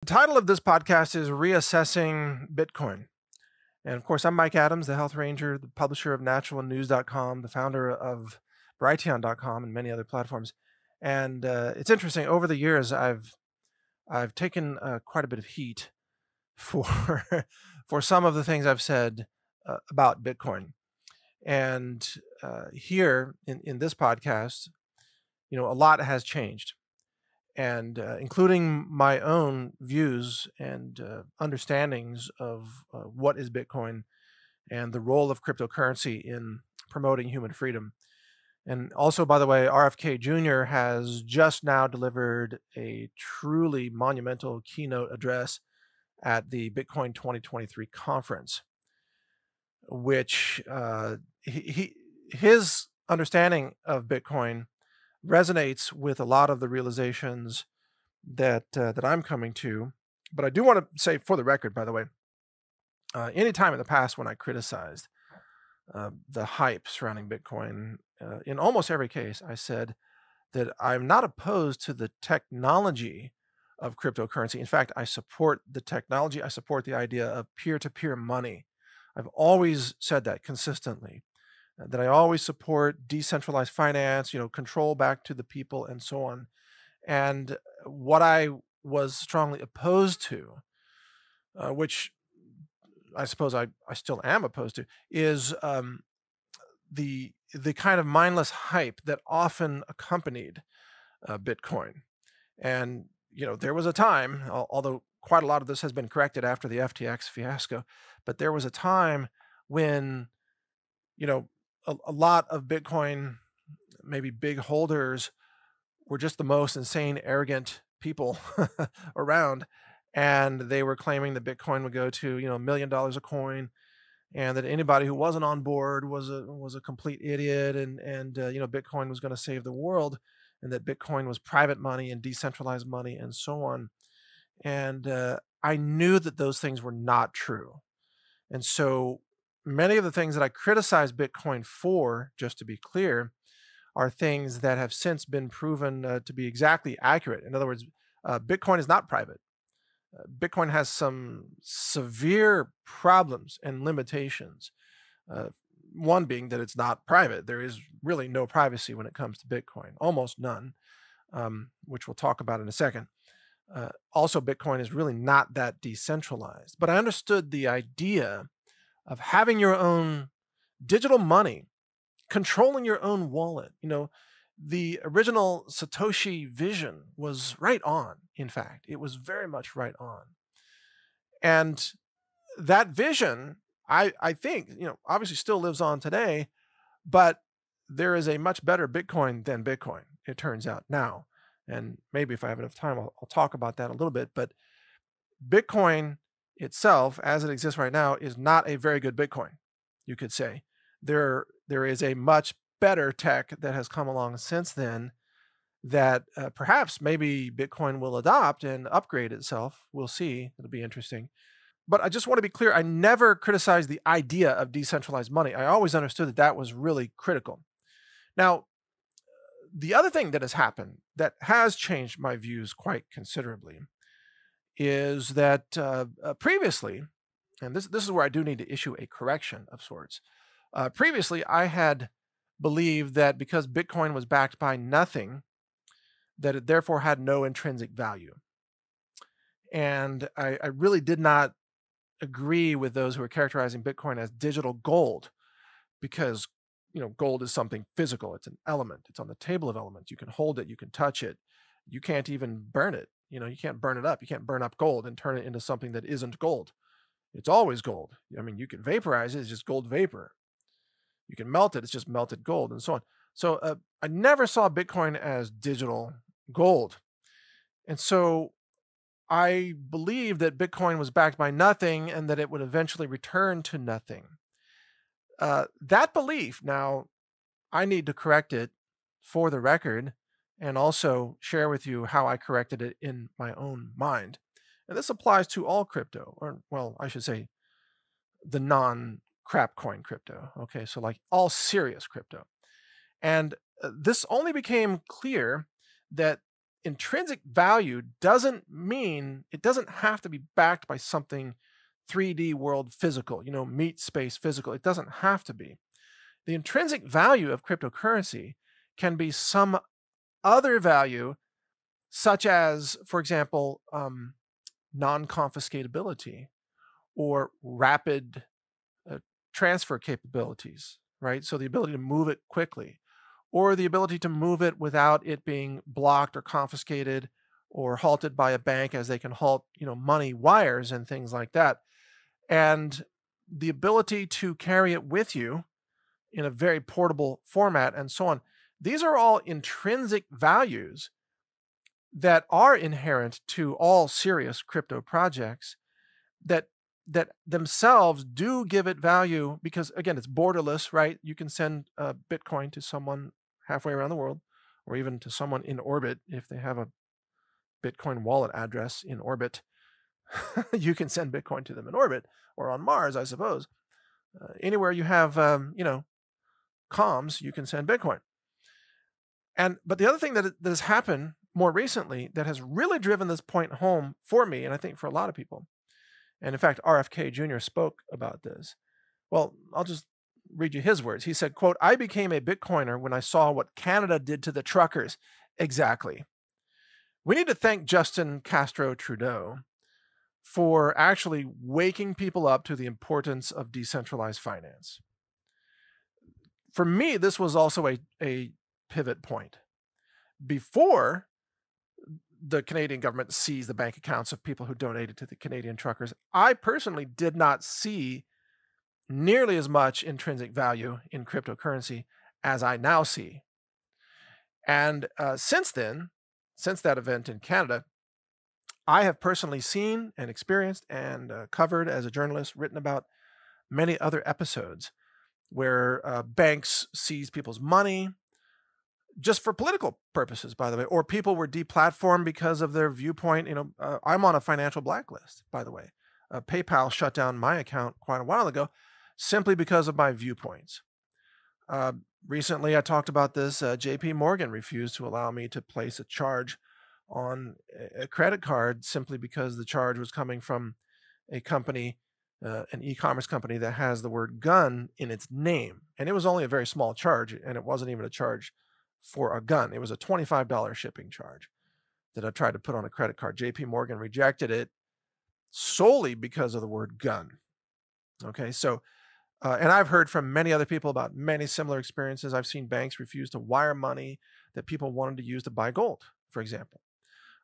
The title of this podcast is Reassessing Bitcoin. And of course, I'm Mike Adams, the Health Ranger, the publisher of naturalnews.com, the founder of Brighteon.com, and many other platforms. And it's interesting. Over the years, I've taken quite a bit of heat for for some of the things I've said about Bitcoin. And here in this podcast, a lot has changed, and including my own views and understandings of what is Bitcoin and the role of cryptocurrency in promoting human freedom. And also, by the way, RFK Jr. has just now delivered a truly monumental keynote address at the Bitcoin 2023 conference, which his understanding of Bitcoin resonates with a lot of the realizations that I'm coming to. But I do want to say, for the record, by the way, any time in the past when I criticized the hype surrounding Bitcoin, in almost every case, I said that I'm not opposed to the technology of cryptocurrency. In fact, I support the technology. I support the idea of peer-to-peer money. I've always said that consistently, that I always support decentralized finance, control back to the people and so on. And what I was strongly opposed to, which I suppose I still am opposed to, is the kind of mindless hype that often accompanied Bitcoin. And there was a time, although quite a lot of this has been corrected after the FTX fiasco, but there was a time when a lot of Bitcoin, maybe big holders, were just the most insane, arrogant people around, and they were claiming that Bitcoin would go to $1 million a coin, and that anybody who wasn't on board was a complete idiot, and Bitcoin was going to save the world, and that Bitcoin was private money and decentralized money and so on. And I knew that those things were not true, and so many of the things that I criticized Bitcoin for, just to be clear, are things that have since been proven to be exactly accurate. In other words, Bitcoin is not private. Bitcoin has some severe problems and limitations. One being that it's not private. There is really no privacy when it comes to Bitcoin, almost none, which we'll talk about in a second. Also, Bitcoin is really not that decentralized. But I understood the idea of having your own digital money, controlling your own wallet. The original Satoshi vision was right on. In fact, it was very much right on. And that vision, I think, obviously still lives on today, but there is a much better Bitcoin than Bitcoin, it turns out now. And maybe if I have enough time, I'll talk about that a little bit. But Bitcoin itself, as it exists right now, is not a very good Bitcoin, you could say. There is a much better tech that has come along since then that perhaps maybe Bitcoin will adopt and upgrade itself. We'll see. It'll be interesting. But I just want to be clear. I never criticized the idea of decentralized money. I always understood that that was really critical. Now, the other thing that has happened that has changed my views quite considerably is that previously, and this is where I do need to issue a correction of sorts. Previously, I had believed that because Bitcoin was backed by nothing, that it therefore had no intrinsic value. And I really did not agree with those who are characterizing Bitcoin as digital gold, because gold is something physical. It's an element. It's on the table of elements. You can hold it. You can touch it. You can't even burn it. You can't burn it up. You can't burn up gold and turn it into something that isn't gold. It's always gold. I mean, you can vaporize it. It's just gold vapor. You can melt it. It's just melted gold and so on. So I never saw Bitcoin as digital gold. And so I believed that Bitcoin was backed by nothing and that it would eventually return to nothing. That belief, now, I need to correct it for the record and also share with you how I corrected it in my own mind. And this applies to all crypto, or, well, I should say the non-crap coin crypto. Okay, so like all serious crypto. And this only became clear that intrinsic value doesn't mean, it doesn't have to be backed by something 3D world physical, meat space physical. It doesn't have to be. The intrinsic value of cryptocurrency can be some other value, such as, for example, non-confiscatability or rapid transfer capabilities, right? So the ability to move it quickly, or the ability to move it without it being blocked or confiscated or halted by a bank, as they can halt, money wires and things like that. And the ability to carry it with you in a very portable format and so on. These are all intrinsic values that are inherent to all serious crypto projects that themselves do give it value, because again, it's borderless, right? You can send Bitcoin to someone halfway around the world, or even to someone in orbit if they have a Bitcoin wallet address in orbit. You can send Bitcoin to them in orbit, or on Mars, I suppose. Anywhere you have, comms, you can send Bitcoin. But the other thing that has happened more recently that has really driven this point home for me, and I think for a lot of people, and in fact, RFK Jr. spoke about this. Well, I'll just read you his words. He said, quote, "I became a Bitcoiner when I saw what Canada did to the truckers." Exactly. We need to thank Justin Castro Trudeau for actually waking people up to the importance of decentralized finance. For me, this was also a pivot point. Before the Canadian government seized the bank accounts of people who donated to the Canadian truckers, I personally did not see nearly as much intrinsic value in cryptocurrency as I now see. And since then, since that event in Canada, I have personally seen and experienced and covered as a journalist, written about many other episodes where banks seized people's money, just for political purposes, by the way, or people were deplatformed because of their viewpoint. I'm on a financial blacklist, by the way. PayPal shut down my account quite a while ago simply because of my viewpoints. Recently, I talked about this. JP Morgan refused to allow me to place a charge on a credit card simply because the charge was coming from a company, an e-commerce company that has the word gun in its name. And it was only a very small charge, and it wasn't even a charge for a gun. It was a $25 shipping charge that I tried to put on a credit card. JP Morgan rejected it solely because of the word gun. Okay, so, and I've heard from many other people about many similar experiences. I've seen banks refuse to wire money that people wanted to use to buy gold, for example.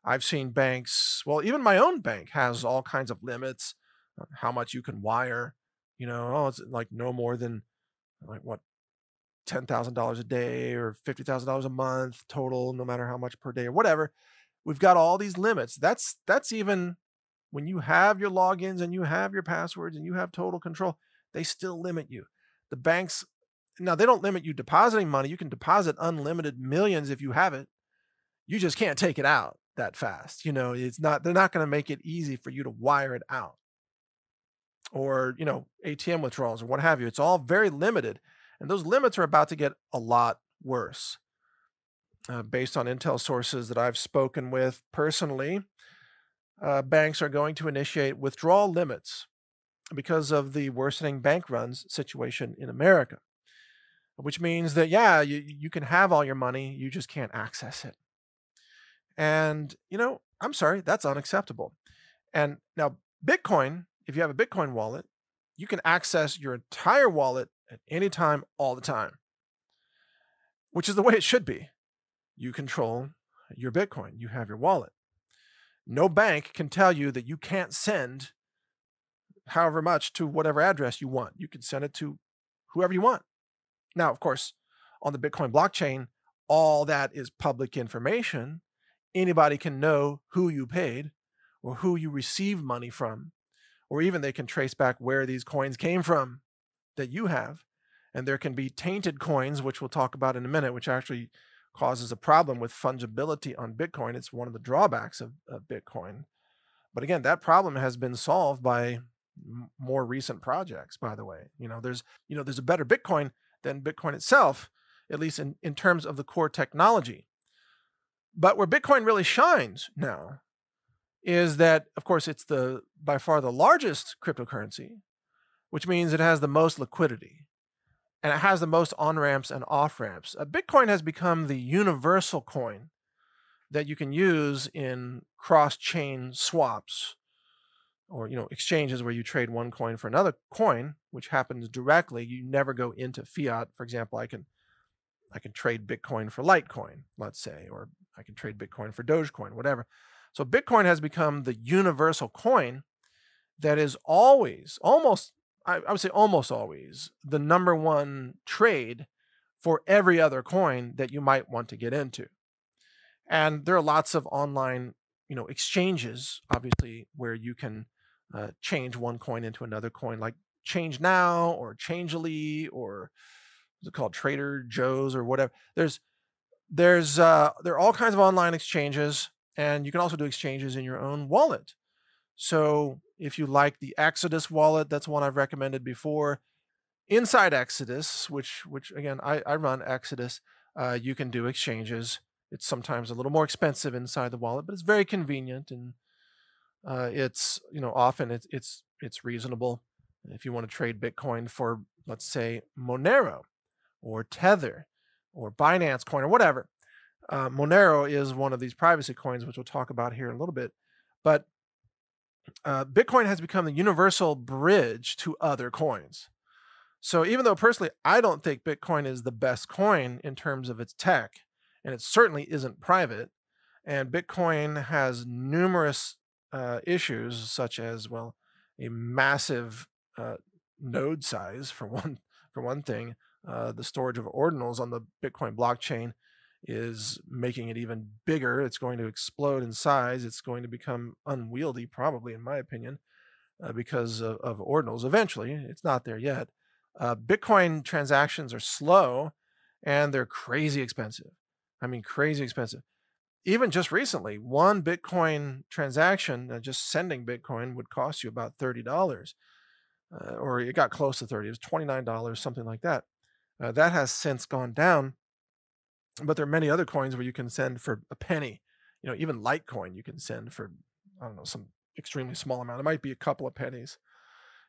I've seen banks, well, even my own bank has all kinds of limits on how much you can wire. It's like no more than $10,000 a day or $50,000 a month total, no matter how much per day or whatever. We've got all these limits. That's even when you have your logins and you have your passwords and you have total control, they still limit you. The banks, now they don't limit you depositing money. You can deposit unlimited millions if you have it. You just can't take it out that fast. They're not going to make it easy for you to wire it out, or, ATM withdrawals or what have you. It's all very limited. And those limits are about to get a lot worse. Based on intel sources that I've spoken with personally, banks are going to initiate withdrawal limits because of the worsening bank runs situation in America, which means that, yeah, you can have all your money, you just can't access it. And, I'm sorry, that's unacceptable. And now Bitcoin, if you have a Bitcoin wallet, you can access your entire wallet at any time, all the time, which is the way it should be. You control your Bitcoin. You have your wallet. No bank can tell you that you can't send however much to whatever address you want. You can send it to whoever you want. Now, of course, on the Bitcoin blockchain, all that is public information. Anybody can know who you paid or who you received money from, or even they can trace back where these coins came from that you have. And there can be tainted coins, which we'll talk about in a minute, which actually causes a problem with fungibility on Bitcoin. It's one of the drawbacks of Bitcoin. But again, that problem has been solved by more recent projects, by the way. There's a better Bitcoin than Bitcoin itself, at least in terms of the core technology. But where Bitcoin really shines now is that, of course, it's by far the largest cryptocurrency, which means it has the most liquidity and it has the most on-ramps and off-ramps. Bitcoin has become the universal coin that you can use in cross-chain swaps, or exchanges where you trade one coin for another coin, which happens directly. You never go into fiat. For example, I can trade Bitcoin for Litecoin, let's say, or I can trade Bitcoin for Dogecoin, whatever. So Bitcoin has become the universal coin that is always, I would say almost always, the number one trade for every other coin that you might want to get into. And there are lots of online, exchanges, obviously, where you can change one coin into another coin, like Change Now or Changelly, or what's it called, Trader Joe's or whatever. There are all kinds of online exchanges, and you can also do exchanges in your own wallet. So if you like the Exodus wallet, that's one I've recommended before. Inside Exodus, which again, I run Exodus, you can do exchanges. It's sometimes a little more expensive inside the wallet, but it's very convenient, and it's often it's reasonable. If you want to trade Bitcoin for, let's say, Monero or Tether or Binance Coin or whatever, Monero is one of these privacy coins, which we'll talk about here in a little bit. But Bitcoin has become the universal bridge to other coins. So even though personally I don't think Bitcoin is the best coin in terms of its tech, and it certainly isn't private, and Bitcoin has numerous issues, such as, well, a massive node size for one thing. The storage of ordinals on the Bitcoin blockchain is making it even bigger. It's going to explode in size. It's going to become unwieldy, probably, in my opinion, because of ordinals. Eventually, it's not there yet. Bitcoin transactions are slow, and they're crazy expensive. I mean, crazy expensive. Even just recently, one Bitcoin transaction, just sending Bitcoin, would cost you about $30, or it got close to 30. It was $29, something like that. That has since gone down, but there are many other coins where you can send for a penny. Even Litecoin you can send for, I don't know, some extremely small amount. It might be a couple of pennies.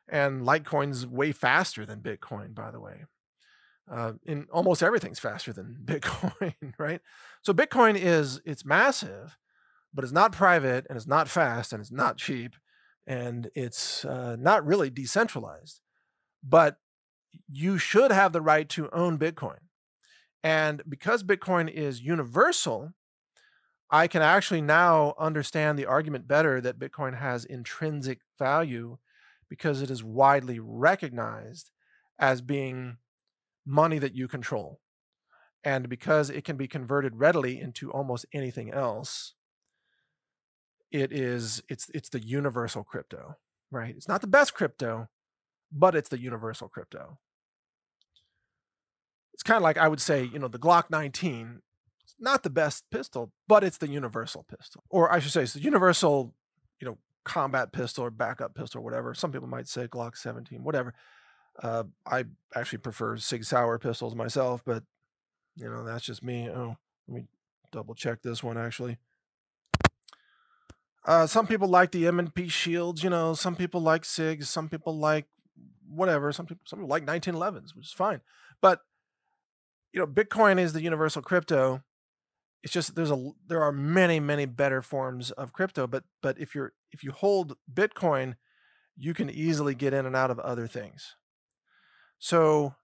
And Litecoin's way faster than Bitcoin, by the way. In almost everything's faster than Bitcoin, right? So Bitcoin it's massive, but it's not private, and it's not fast, and it's not cheap, and it's not really decentralized. But you should have the right to own Bitcoin. And because Bitcoin is universal, I can actually now understand the argument better that Bitcoin has intrinsic value, because it is widely recognized as being money that you control. And because it can be converted readily into almost anything else, it's the universal crypto, right? It's not the best crypto, but it's the universal crypto. It's kind of like, I would say, the Glock 19, it's not the best pistol, but it's the universal pistol. Or I should say, it's the universal, combat pistol or backup pistol or whatever. Some people might say Glock 17, whatever. I actually prefer Sig Sauer pistols myself, but that's just me. Oh, let me double check this one actually. Some people like the M&P shields, some people like SIGs, some people like whatever, some people like 1911s, which is fine. But Bitcoin is the universal crypto. It's just there are many better forms of crypto, but if you hold Bitcoin, you can easily get in and out of other things. So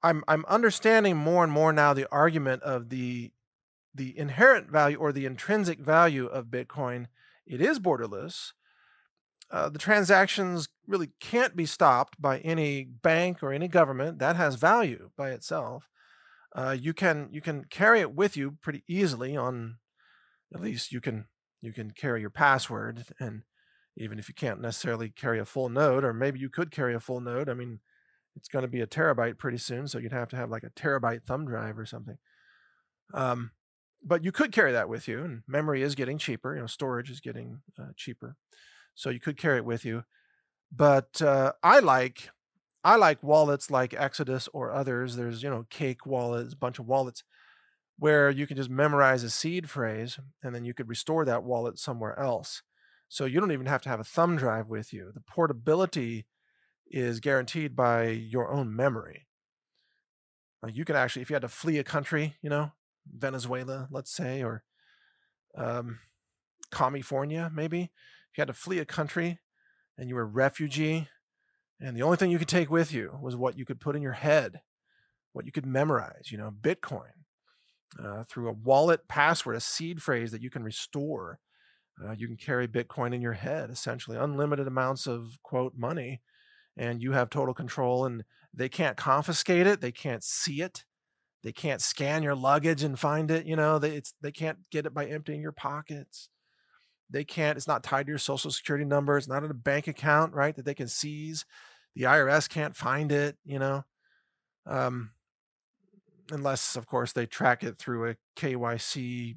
I'm understanding more and more now the argument of the inherent value or the intrinsic value of Bitcoin. It is borderless. The transactions really can't be stopped by any bank or any government. That has value by itself. You can carry it with you pretty easily. On at least you can carry your password, and even if you can't necessarily carry a full node, or maybe you could carry a full node. I mean, it's going to be a terabyte pretty soon, so you'd have to have like a terabyte thumb drive or something. But you could carry that with you, and memory is getting cheaper. Storage is getting cheaper, so you could carry it with you. But I like wallets like Exodus or others. There's Cake wallets, a bunch of wallets where you can just memorize a seed phrase and then you could restore that wallet somewhere else. So you don't even have to have a thumb drive with you. The portability is guaranteed by your own memory. You can actually, if you had to flee a country, Venezuela, let's say, or California, maybe, if you had to flee a country and you were a refugee, and the only thing you could take with you was what you could put in your head, what you could memorize, Bitcoin, through a wallet password, a seed phrase that you can restore. You can carry Bitcoin in your head, essentially unlimited amounts of, quote, money, and you have total control, and they can't confiscate it. They can't see it. They can't scan your luggage and find it. They can't get it by emptying your pockets. They can't, it's not tied to your social security number. It's not in a bank account, right, that they can seize. The IRS can't find it, unless, of course, they track it through a KYC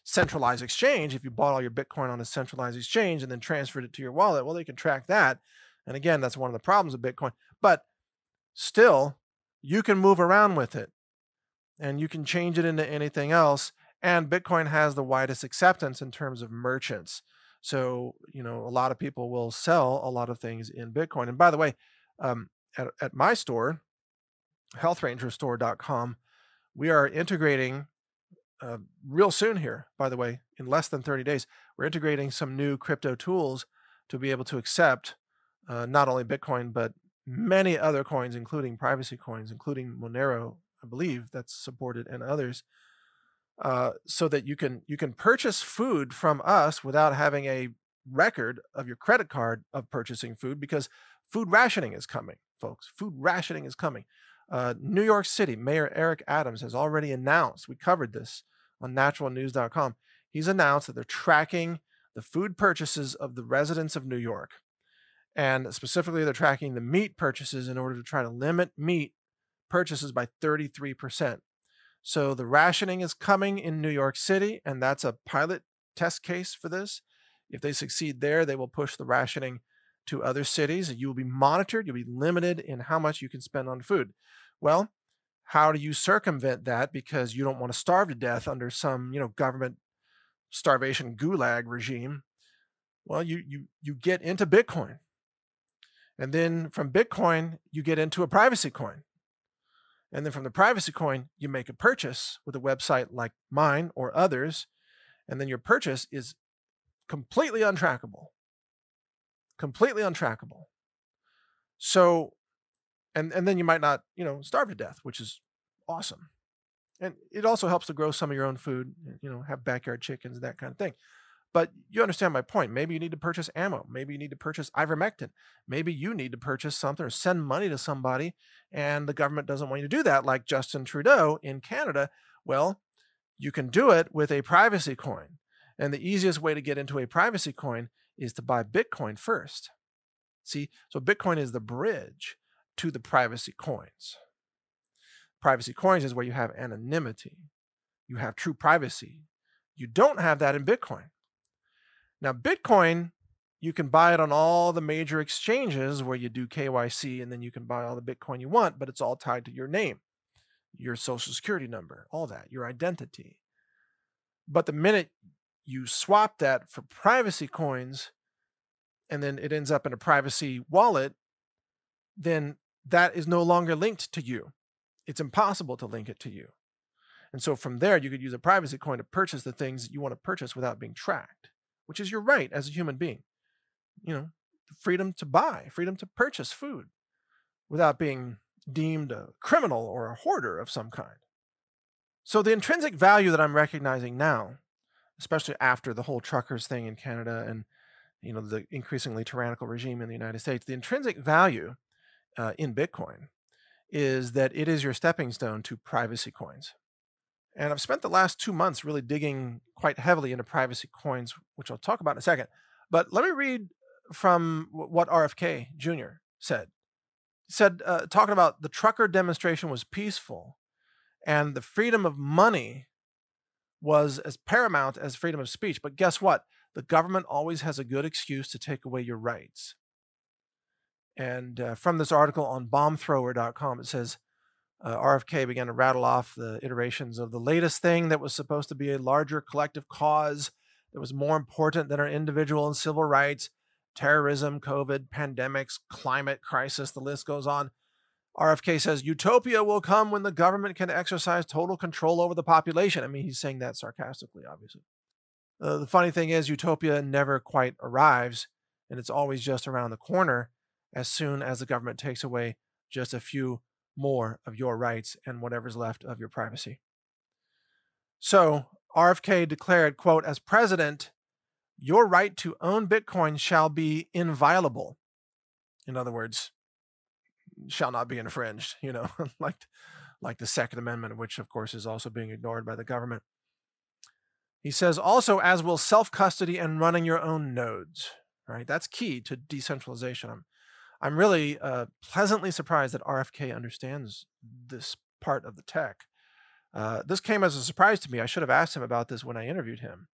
centralized exchange. If you bought all your Bitcoin on a centralized exchange and then transferred it to your wallet, well, they can track that. And again, that's one of the problems of Bitcoin. But still, you can move around with it and you can change it into anything else. And Bitcoin has the widest acceptance in terms of merchants. So, a lot of people will sell a lot of things in Bitcoin. And by the way, at my store, healthrangerstore.com, we are integrating real soon here, by the way, in less than 30 days, we're integrating some new crypto tools to be able to accept not only Bitcoin, but many other coins, including privacy coins, including Monero, I believe that's supported, and others, so that you can purchase food from us without having a record of your credit card of purchasing food, because food rationing is coming, folks. Food rationing is coming. New York City Mayor Eric Adams has already announced, we covered this on naturalnews.com, he's announced that they're tracking the food purchases of the residents of New York. And specifically, they're tracking the meat purchases in order to try to limit meat purchases by 33%. So the rationing is coming in New York City, and that's a pilot test case for this. If they succeed there, they will push the rationing to other cities. You will be monitored. You'll be limited in how much you can spend on food. Well, how do you circumvent that? Because you don't want to starve to death under some, government starvation gulag regime. Well, you get into Bitcoin. And then from Bitcoin, you get into a privacy coin. And then from the privacy coin, you make a purchase with a website like mine or others. And then your purchase is completely untrackable. Completely untrackable. So, and then you might not, starve to death, which is awesome. And it also helps to grow some of your own food, have backyard chickens, that kind of thing. But you understand my point. Maybe you need to purchase ammo. Maybe you need to purchase ivermectin. Maybe you need to purchase something or send money to somebody, and the government doesn't want you to do that, like Justin Trudeau in Canada. Well, you can do it with a privacy coin. And the easiest way to get into a privacy coin is to buy Bitcoin first. See, so Bitcoin is the bridge to the privacy coins. Privacy coins is where you have anonymity. You have true privacy. You don't have that in Bitcoin. Now, Bitcoin, you can buy it on all the major exchanges where you do KYC, and then you can buy all the Bitcoin you want, but it's all tied to your name, your social security number, all that, your identity. But the minute you swap that for privacy coins, and then it ends up in a privacy wallet, then that is no longer linked to you. It's impossible to link it to you. And so from there, you could use a privacy coin to purchase the things that you want to purchase without being tracked, which is your right as a human being. The freedom to buy, freedom to purchase food without being deemed a criminal or a hoarder of some kind. So the intrinsic value that I'm recognizing now, especially after the whole truckers thing in Canada and the increasingly tyrannical regime in the United States, the intrinsic value in Bitcoin is that it is your stepping stone to privacy coins. And I've spent the last 2 months really digging quite heavily into privacy coins, which I'll talk about in a second. But let me read from what RFK Jr. said. He said, talking about the trucker demonstration was peaceful and the freedom of money was as paramount as freedom of speech. But guess what? The government always has a good excuse to take away your rights. And from this article on bombthrower.com, it says, RFK began to rattle off the iterations of the latest thing that was supposed to be a larger collective cause that was more important than our individual and civil rights: terrorism, COVID, pandemics, climate crisis, the list goes on. RFK says utopia will come when the government can exercise total control over the population. I mean, he's saying that sarcastically, obviously. The funny thing is, utopia never quite arrives, and it's always just around the corner as soon as the government takes away just a few more of your rights and whatever's left of your privacy. So RFK declared, quote, "As president, your right to own Bitcoin shall be inviolable." In other words, shall not be infringed, like the Second Amendment, which of course is also being ignored by the government. He says also, as will self-custody and running your own nodes, right? That's key to decentralization. I'm really pleasantly surprised that RFK understands this part of the tech. This came as a surprise to me. I should have asked him about this when I interviewed him,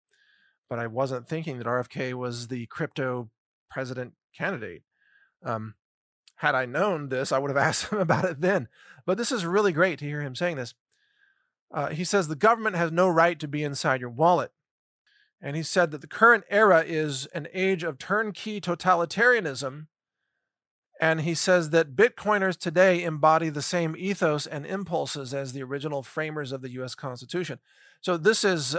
but I wasn't thinking that RFK was the crypto president candidate. Had I known this, I would have asked him about it then. But this is really great to hear him saying this. He says the government has no right to be inside your wallet. And he said that the current era is an age of turnkey totalitarianism. And he says that Bitcoiners today embody the same ethos and impulses as the original framers of the U.S. Constitution. So this is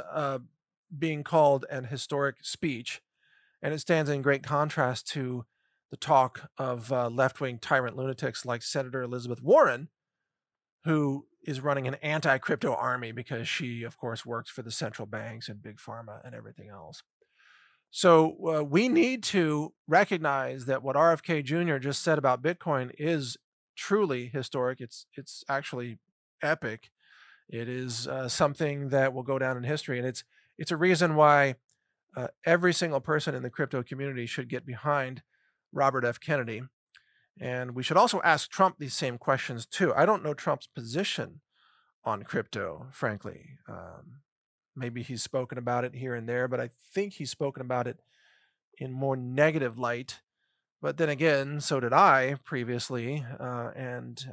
being called an historic speech, and it stands in great contrast to the talk of left-wing tyrant lunatics like Senator Elizabeth Warren, who is running an anti-crypto army because she, of course, works for the central banks and big pharma and everything else. So we need to recognize that what RFK Jr. just said about Bitcoin is truly historic. It's actually epic. It is something that will go down in history, and it's a reason why every single person in the crypto community should get behind Robert F. Kennedy. And we should also ask Trump these same questions too. I don't know Trump's position on crypto, frankly. Maybe he's spoken about it here and there, but I think he's spoken about it in more negative light. But then again, so did I previously, and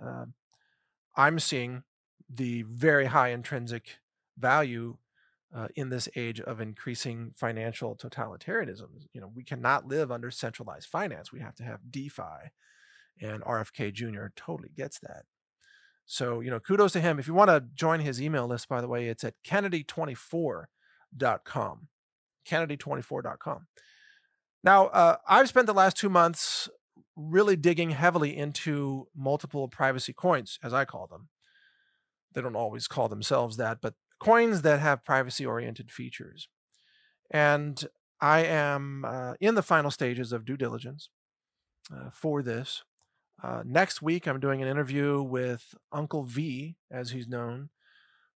I'm seeing the very high intrinsic value in this age of increasing financial totalitarianism. We cannot live under centralized finance. We have to have DeFi, and RFK Jr. totally gets that. So, kudos to him. If you want to join his email list, by the way, it's at Kennedy24.com. Kennedy24.com. Now, I've spent the last 2 months really digging heavily into multiple privacy coins, as I call them. They don't always call themselves that, but coins that have privacy-oriented features. And I am in the final stages of due diligence for this. Next week, I'm doing an interview with Uncle V, as he's known,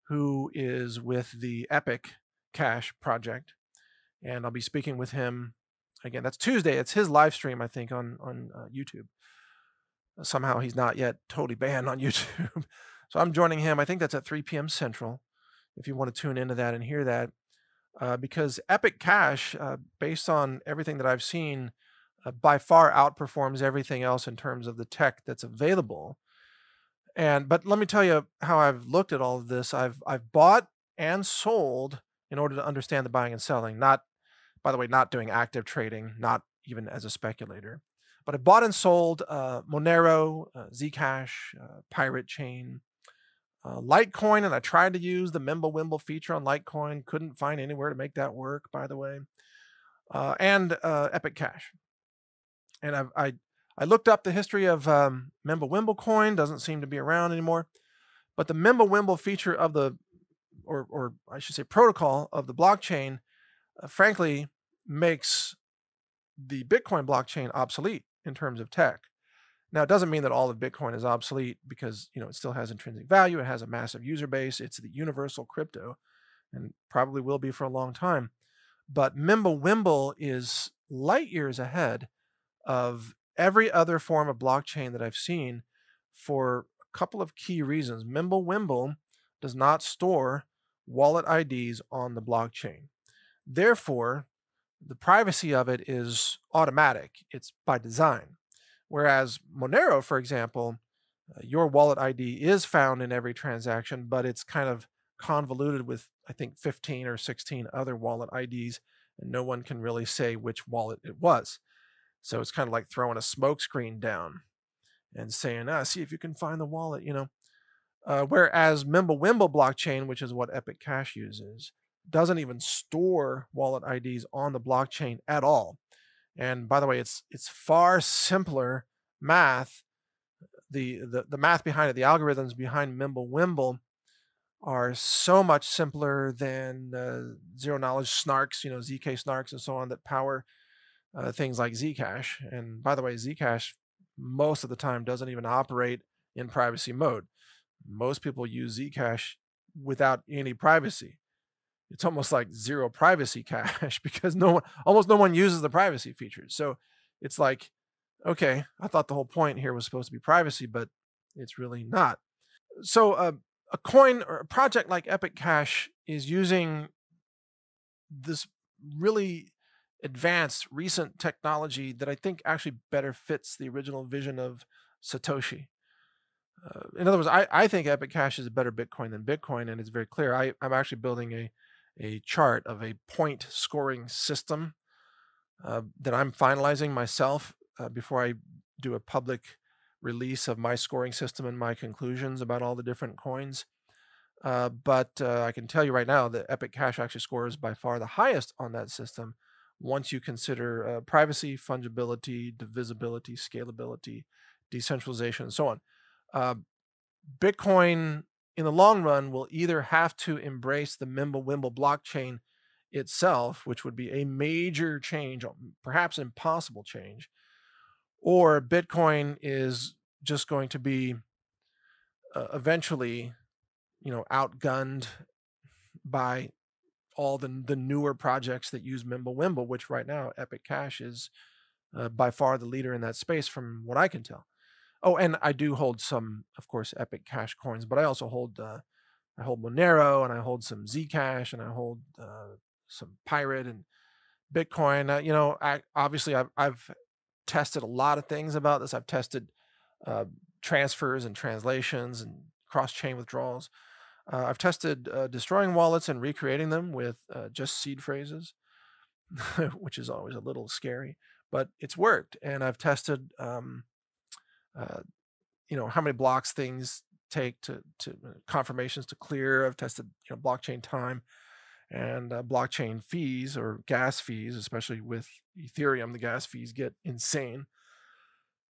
who is with the Epic.tech project. And I'll be speaking with him again. That's Tuesday. It's his live stream, I think, on YouTube. Somehow he's not yet totally banned on YouTube. So I'm joining him. I think that's at 3 p.m. Central, if you want to tune into that and hear that. Because Epic Cash, based on everything that I've seen, by far outperforms everything else in terms of the tech that's available. But let me tell you how I've looked at all of this. I've bought and sold in order to understand the buying and selling. Not, by the way, not doing active trading, not even as a speculator. But I bought and sold Monero, Zcash, Pirate Chain, Litecoin, and I tried to use the Mimblewimble feature on Litecoin. Couldn't find anywhere to make that work, by the way. And Epic Cash. And I looked up the history of Mimblewimble coin. Doesn't seem to be around anymore. But the Mimblewimble feature of the, or I should say protocol of the blockchain, frankly, makes the Bitcoin blockchain obsolete in terms of tech. Now, it doesn't mean that all of Bitcoin is obsolete because, it still has intrinsic value. It has a massive user base. It's the universal crypto and probably will be for a long time. But Mimblewimble is light years ahead of every other form of blockchain that I've seen for a couple of key reasons. Mimblewimble does not store wallet IDs on the blockchain. Therefore, the privacy of it is automatic. It's by design. Whereas Monero, for example, Your wallet ID is found in every transaction, but it's kind of convoluted with, I think, 15 or 16 other wallet IDs, and no one can really say which wallet it was. So it's kind of like throwing a smoke screen down and saying, see if you can find the wallet, whereas Mimblewimble blockchain, which is what Epic Cash uses, doesn't even store wallet IDs on the blockchain at all. And by the way, it's far simpler math. The math behind it, the algorithms behind Mimblewimble are so much simpler than zero knowledge snarks, ZK snarks and so on that power things like Zcash. And by the way, Zcash most of the time doesn't even operate in privacy mode. Most people use Zcash without any privacy. It's almost like zero privacy cash because almost no one uses the privacy features. So it's like, okay, I thought the whole point here was supposed to be privacy, but it's really not. So a coin or a project like Epic Cash is using this really advanced recent technology that I think actually better fits the original vision of Satoshi. In other words, I think Epic Cash is a better Bitcoin than Bitcoin, and it's very clear. I'm actually building a chart of a point scoring system that I'm finalizing myself before I do a public release of my scoring system and my conclusions about all the different coins. But I can tell you right now that Epic Cash actually scores by far the highest on that system once you consider privacy, fungibility, divisibility, scalability, decentralization, and so on. Bitcoin, in the long run, will either have to embrace the Mimblewimble blockchain itself, which would be a major change, perhaps impossible change, or Bitcoin is just going to be eventually, outgunned by all the newer projects that use Mimblewimble, which right now Epic Cash is by far the leader in that space, from what I can tell. Oh, and I do hold some, of course, Epic Cash coins, but I also hold I hold Monero, and I hold some Zcash, and I hold some Pirate and Bitcoin. Obviously I've tested a lot of things about this. I've tested transfers and translations and cross-chain withdrawals. I've tested destroying wallets and recreating them with just seed phrases, which is always a little scary, but it's worked. And I've tested, how many blocks things take to confirmations to clear. I've tested, blockchain time and blockchain fees or gas fees, especially with Ethereum. The gas fees get insane.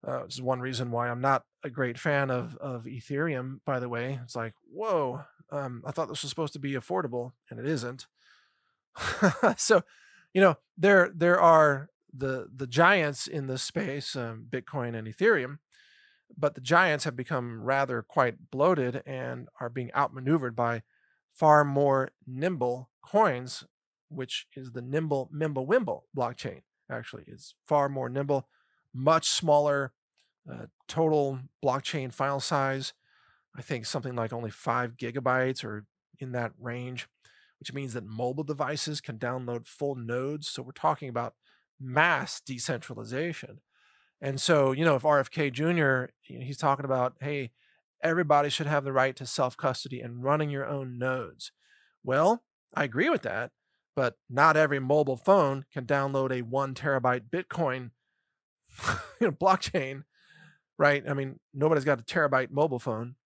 This is one reason why I'm not a great fan of Ethereum, by the way. It's like, whoa, I thought this was supposed to be affordable, and it isn't. So, there are the giants in this space, Bitcoin and Ethereum, but the giants have become rather quite bloated and are being outmaneuvered by far more nimble coins, which is the Mimblewimble blockchain. Actually, it's far more nimble, much smaller total blockchain file size. I think something like only 5 gigabytes or in that range, which means that mobile devices can download full nodes. So we're talking about mass decentralization. And so, if RFK Jr., he's talking about, hey, everybody should have the right to self-custody and running your own nodes. Well, I agree with that, but not every mobile phone can download a 1 terabyte Bitcoin blockchain, right? I mean, nobody's got a terabyte mobile phone,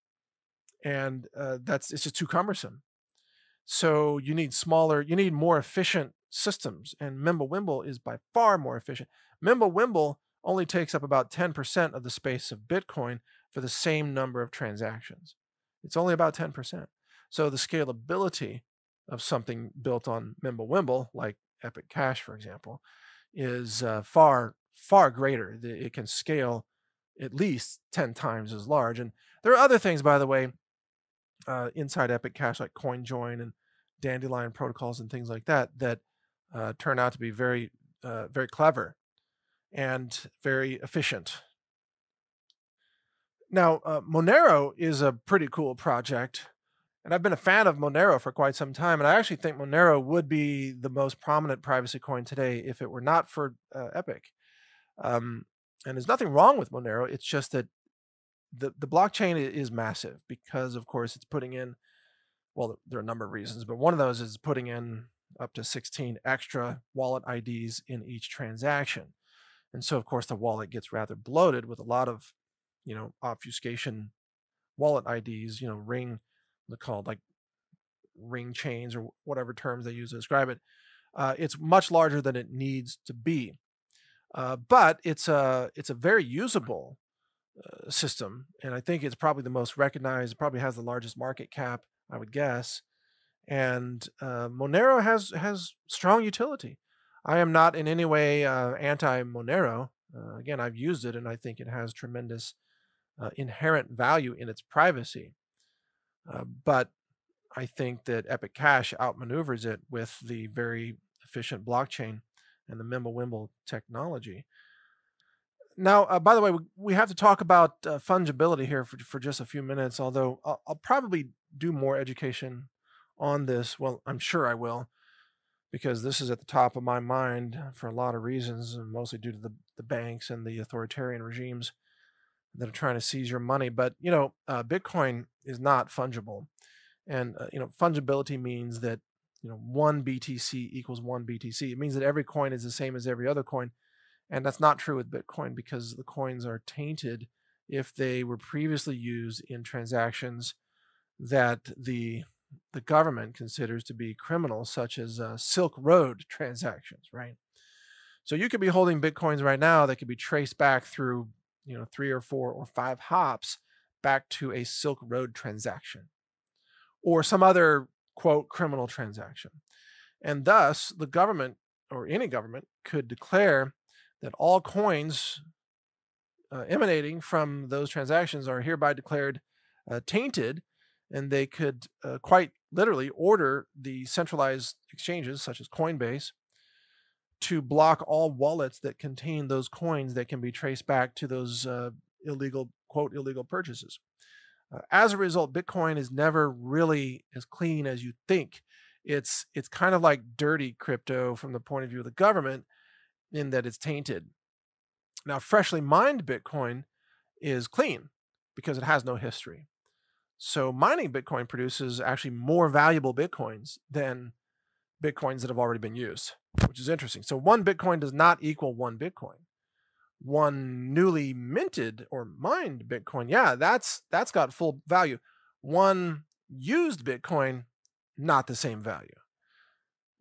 and it's just too cumbersome. So you need more efficient systems, and Mimblewimble is by far more efficient. Mimblewimble only takes up about 10% of the space of Bitcoin for the same number of transactions. It's only about 10%. So the scalability of something built on Mimblewimble, like Epic Cash, for example, is far, far greater. It can scale at least 10 times as large. And there are other things, by the way, inside Epic Cash, like CoinJoin and Dandelion protocols and things like that, that turn out to be very, very clever and very efficient. Now, Monero is a pretty cool project, and I've been a fan of Monero for quite some time, and I actually think Monero would be the most prominent privacy coin today if it were not for Epic. And there's nothing wrong with Monero. It's just that the blockchain is massive because, of course, it's putting in, well, there are a number of reasons, but one of those is putting in up to 16 extra wallet IDs in each transaction. And so, of course, the wallet gets rather bloated with a lot of, obfuscation wallet IDs, they're called like ring chains or whatever terms they use to describe it. It's much larger than it needs to be. But it's a very usable system, and I think it's probably the most recognized. It probably has the largest market cap, I would guess. And Monero has strong utility. I am not in any way anti Monero. Again, I've used it, and I think it has tremendous inherent value in its privacy. But I think that Epic Cash outmaneuvers it with the very efficient blockchain and the Mimblewimble technology. Now, by the way, we have to talk about fungibility here for just a few minutes, although I'll probably do more education on this. Well, I'm sure I will, because this is at the top of my mind for a lot of reasons, and mostly due to the banks and the authoritarian regimes that are trying to seize your money. But, Bitcoin is not fungible. And, fungibility means that, one BTC equals one BTC. It means that every coin is the same as every other coin. And that's not true with Bitcoin, because the coins are tainted if they were previously used in transactions that the government considers to be criminal, such as Silk Road transactions, right? So you could be holding Bitcoins right now that could be traced back through, 3 or 4 or 5 hops back to a Silk Road transaction or some other, quote, criminal transaction. And thus, the government, or any government, could declare that all coins emanating from those transactions are hereby declared tainted, and they could quite literally order the centralized exchanges, such as Coinbase, to block all wallets that contain those coins that can be traced back to those illegal, quote, illegal purchases. As a result, Bitcoin is never really as clean as you think. It's kind of like dirty crypto from the point of view of the government, in that it's tainted. Now, freshly mined Bitcoin is clean because it has no history. So mining Bitcoin produces actually more valuable Bitcoins than Bitcoins that have already been used, which is interesting. So one Bitcoin does not equal one Bitcoin. One newly minted or mined Bitcoin, yeah, that's got full value. One used Bitcoin, not the same value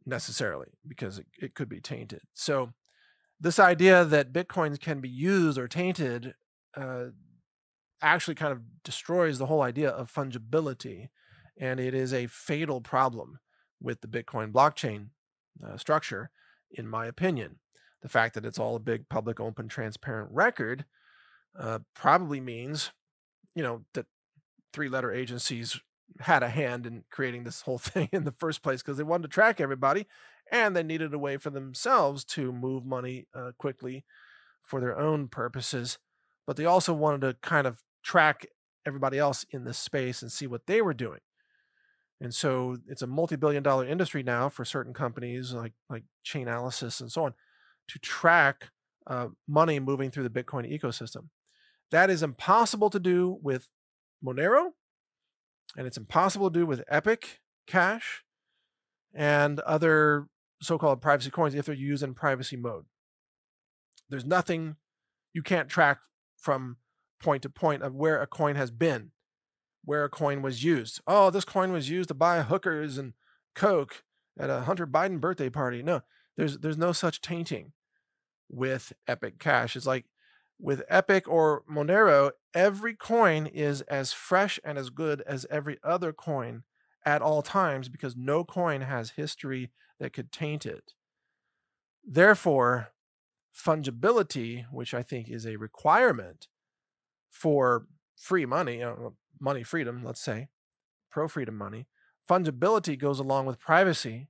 necessarily, because it could be tainted. So this idea that Bitcoins can be used or tainted actually kind of destroys the whole idea of fungibility. And it is a fatal problem with the Bitcoin blockchain structure, in my opinion. The fact that it's all a big public, open, transparent record probably means, that 3-letter agencies had a hand in creating this whole thing in the first place, because they wanted to track everybody, and they needed a way for themselves to move money quickly for their own purposes. But they also wanted to kind of track everybody else in this space and see what they were doing. And so it's a multi-billion-dollar industry now for certain companies like Chainalysis and so on, to track money moving through the Bitcoin ecosystem. That is impossible to do with Monero, and it's impossible to do with Epic Cash and other so-called privacy coins if they're used in privacy mode. There's nothing you can't track from point to point of where a coin has been, where a coin was used. Oh, this coin was used to buy hookers and Coke at a Hunter Biden birthday party. No, there's no such tainting with Epic Cash. It's like with Epic or Monero, every coin is as fresh and as good as every other coin at all times, because no coin has history that could taint it. Therefore, fungibility, which I think is a requirement for free money, money freedom, let's say, pro-freedom money, fungibility goes along with privacy,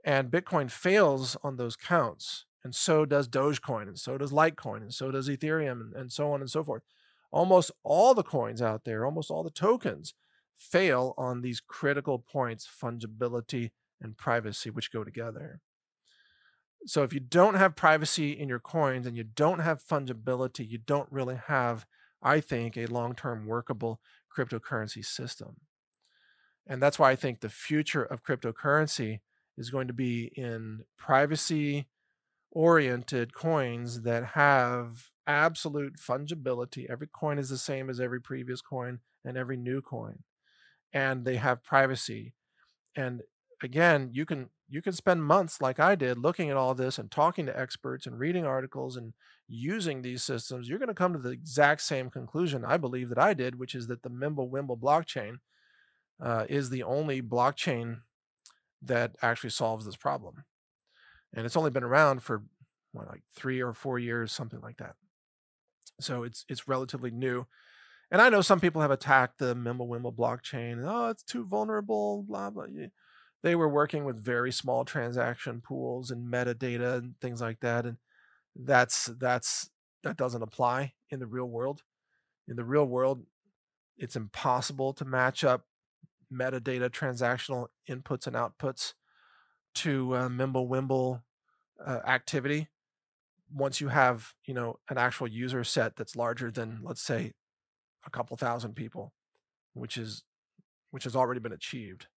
and Bitcoin fails on those counts. And so does Dogecoin, and so does Litecoin, and so does Ethereum, and so on and so forth. Almost all the coins out there, almost all the tokens, fail on these critical points, fungibility and privacy, which go together. So if you don't have privacy in your coins and you don't have fungibility, you don't really have I think, a long-term workable cryptocurrency system. And that's why I think the future of cryptocurrency is going to be in privacy-oriented coins that have absolute fungibility. Every coin is the same as every previous coin and every new coin, and they have privacy. And again, you can spend months like I did looking at all this and talking to experts and reading articles and using these systems. You're going to come to the exact same conclusion I believe that I did, which is that the Mimblewimble blockchain is the only blockchain that actually solves this problem. And it's only been around for what, like 3 or 4 years, something like that. So it's relatively new. And I know some people have attacked the Mimblewimble blockchain. Oh, it's too vulnerable, blah, blah. They were working with very small transaction pools and metadata and things like that. And that doesn't apply in the real world. In the real world, it's impossible to match up metadata transactional inputs and outputs to Mimblewimble activity. Once you have, an actual user set that's larger than, let's say, a couple thousand people, which has already been achieved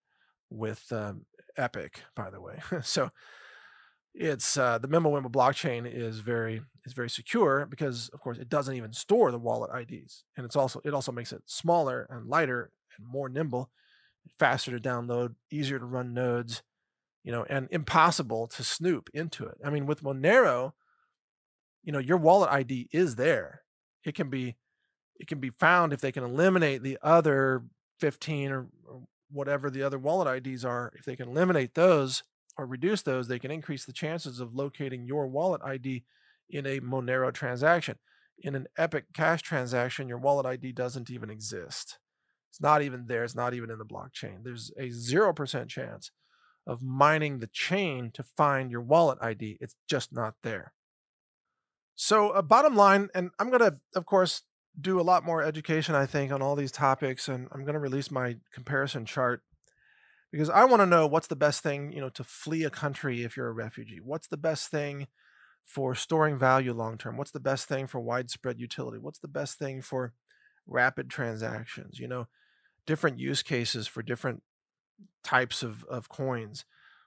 with Epic, by the way. So it's the Mimblewimble blockchain is very secure because, of course, it doesn't even store the wallet IDs, and it also makes it smaller and lighter and more nimble, faster to download, easier to run nodes, and impossible to snoop into it. I mean, with Monero, your wallet ID is there. It can be found if they can eliminate the other 15 or whatever the other wallet IDs are. If they can eliminate those or reduce those, they can increase the chances of locating your wallet ID in a Monero transaction. In an Epic Cash transaction, your wallet ID doesn't even exist. It's not even there. It's not even in the blockchain. There's a 0% chance of mining the chain to find your wallet ID. It's just not there. So bottom line, and I'm going to, of course, do a lot more education, I think, on all these topics, and I'm going to release my comparison chart because I want to know what's the best thing, to flee a country if you're a refugee. What's the best thing for storing value long term? What's the best thing for widespread utility? What's the best thing for rapid transactions? Different use cases for different types of coins.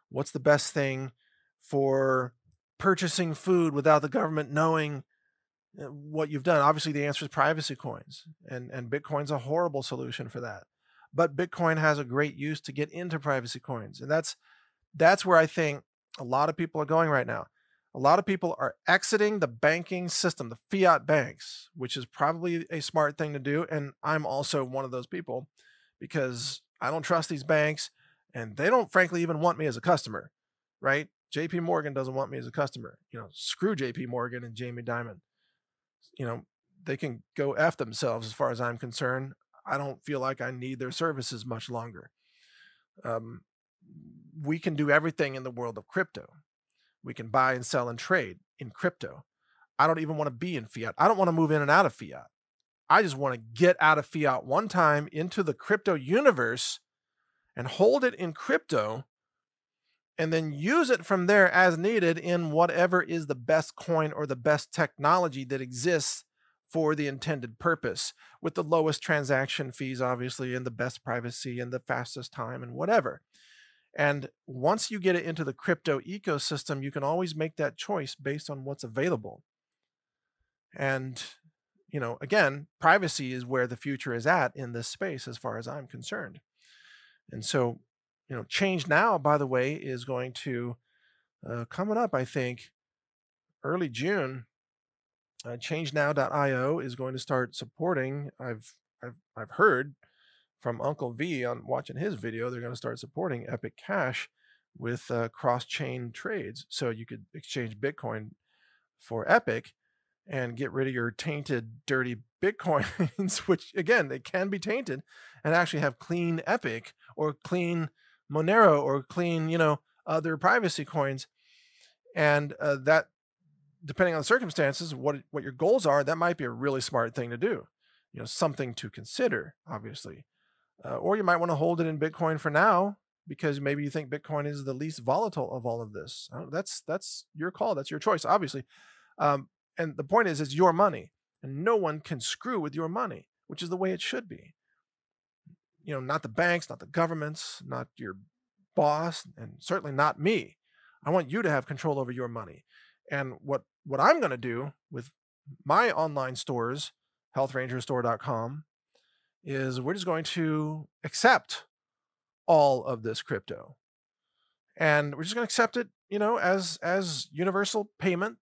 What's the best thing for purchasing food without the government knowing what you've done? Obviously, the answer is privacy coins, and Bitcoin's a horrible solution for that. But Bitcoin has a great use to get into privacy coins, and that's where I think a lot of people are going right now. A lot of people are exiting the banking system, the fiat banks, which is probably a smart thing to do. And I'm also one of those people because I don't trust these banks, and they don't, frankly, even want me as a customer, right? JP Morgan doesn't want me as a customer. Screw JP Morgan and Jamie Dimon. They can go F themselves as far as I'm concerned. I don't feel like I need their services much longer. We can do everything in the world of crypto. We can buy and sell and trade in crypto. I don't even want to be in fiat. I don't want to move in and out of fiat. I just want to get out of fiat one time into the crypto universe and hold it in crypto and then use it from there as needed in whatever is the best coin or the best technology that exists for the intended purpose, with the lowest transaction fees, obviously, and the best privacy and the fastest time and whatever. And once you get it into the crypto ecosystem, you can always make that choice based on what's available. And, again, privacy is where the future is at in this space, as far as I'm concerned. And so, Change Now, by the way, is going to, coming up, I think, early June, ChangeNow.io is going to start supporting, I've heard from Uncle V on watching his video, they're going to start supporting Epic Cash with cross-chain trades. So you could exchange Bitcoin for Epic and get rid of your tainted, dirty Bitcoins, which, again, they can be tainted, and actually have clean Epic or clean Monero or clean, other privacy coins. And that, depending on the circumstances, what your goals are, that might be a really smart thing to do. Something to consider, obviously. Or you might want to hold it in Bitcoin for now because maybe you think Bitcoin is the least volatile of all of this. That's your call. That's your choice, obviously. And the point is, it's your money. and no one can screw with your money, which is the way it should be. Not the banks, not the governments, not your boss, and certainly not me. I want you to have control over your money. And what I'm going to do with my online stores, healthrangerstore.com, is we're just going to accept all of this crypto. And we're just going to accept it, as universal payment,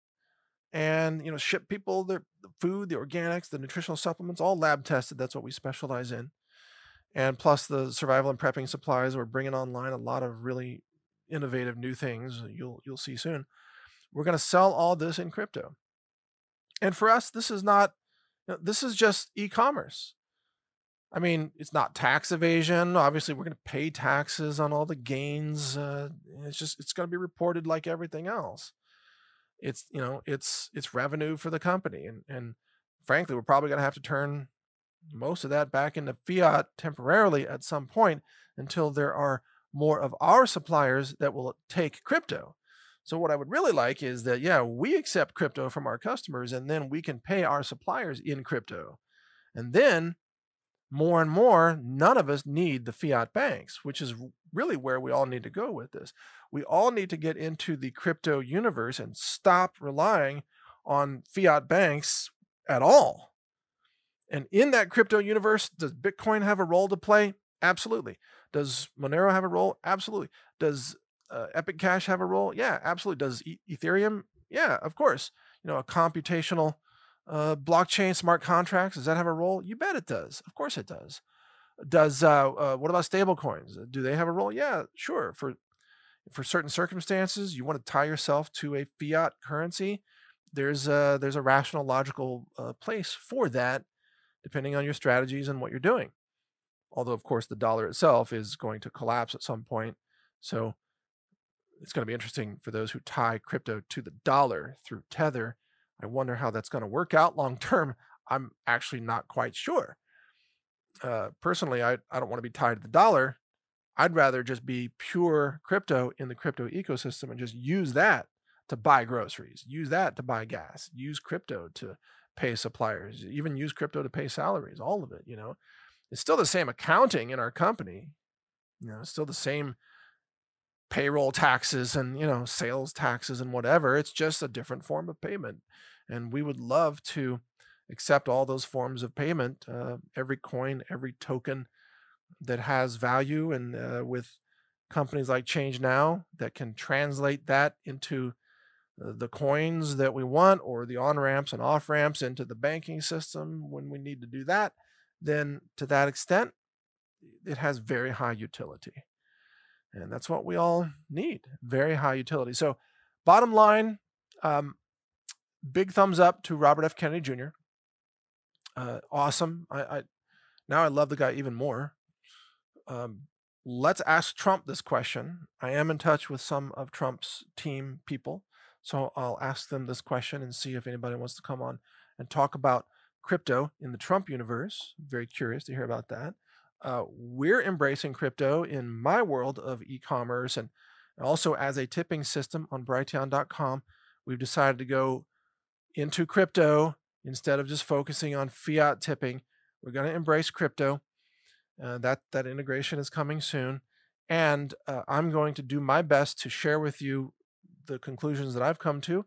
and ship people the food, the organics, the nutritional supplements, all lab tested. That's what we specialize in. And plus the survival and prepping supplies, we're bringing online a lot of really innovative new things you'll see soon. We're going to sell all this in crypto. And for us, this is not, this is just e-commerce. I mean, it's not tax evasion. Obviously, we're going to pay taxes on all the gains. It's going to be reported like everything else. It's revenue for the company. And frankly, we're probably going to have to turn most of that back into fiat temporarily at some point until there are more of our suppliers that will take crypto. So what I would really like is that, yeah, we accept crypto from our customers, and then we can pay our suppliers in crypto. And then more and more, none of us need the fiat banks, which is really where we all need to go with this. We all need to get into the crypto universe and stop relying on fiat banks at all. And in that crypto universe, does Bitcoin have a role to play? Absolutely. Does Monero have a role? Absolutely. Does Epic Cash have a role? Yeah, absolutely. Does Ethereum? Yeah, of course. A computational blockchain smart contracts, does that have a role? You bet it does. Of course it does. Does what about stable coins? Do they have a role? Yeah, sure. For certain circumstances, you want to tie yourself to a fiat currency. There's a rational, logical place for that, depending on your strategies and what you're doing. Although, of course, the dollar itself is going to collapse at some point. So it's going to be interesting for those who tie crypto to the dollar through Tether. I wonder how that's going to work out long term. I'm actually not quite sure. Personally, I don't want to be tied to the dollar. I'd rather just be pure crypto in the crypto ecosystem and just use that to buy groceries, use that to buy gas, use crypto to pay suppliers, even use crypto to pay salaries, all of it. It's still the same accounting in our company. It's still the same payroll taxes and, sales taxes and whatever. It's just a different form of payment. And we would love to accept all those forms of payment, every coin, every token that has value, and with companies like Change Now that can translate that into the coins that we want, or the on-ramps and off-ramps into the banking system when we need to do that, then to that extent, it has very high utility. And that's what we all need, very high utility. So bottom line, big thumbs up to Robert F. Kennedy Jr. Awesome. Now I love the guy even more. Let's ask Trump this question. I am in touch with some of Trump's team people, so I'll ask them this question and see if anybody wants to come on and talk about crypto in the Trump universe. Very curious to hear about that. We're embracing crypto in my world of e-commerce, and also as a tipping system on Brighteon.com. We've decided to go into crypto instead of just focusing on fiat tipping. We're going to embrace crypto. That integration is coming soon, and I'm going to do my best to share with you the conclusions that I've come to,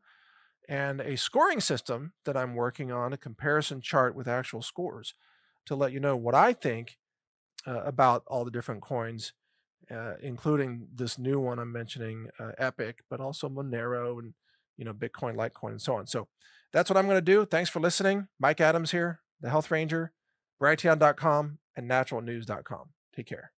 and a scoring system that I'm working on, a comparison chart with actual scores, to let you know what I think about all the different coins, including this new one I'm mentioning, Epic, but also Monero and Bitcoin, Litecoin, and so on. So that's what I'm going to do. Thanks for listening. Mike Adams here, the Health Ranger, Brighteon.com, and naturalnews.com. Take care.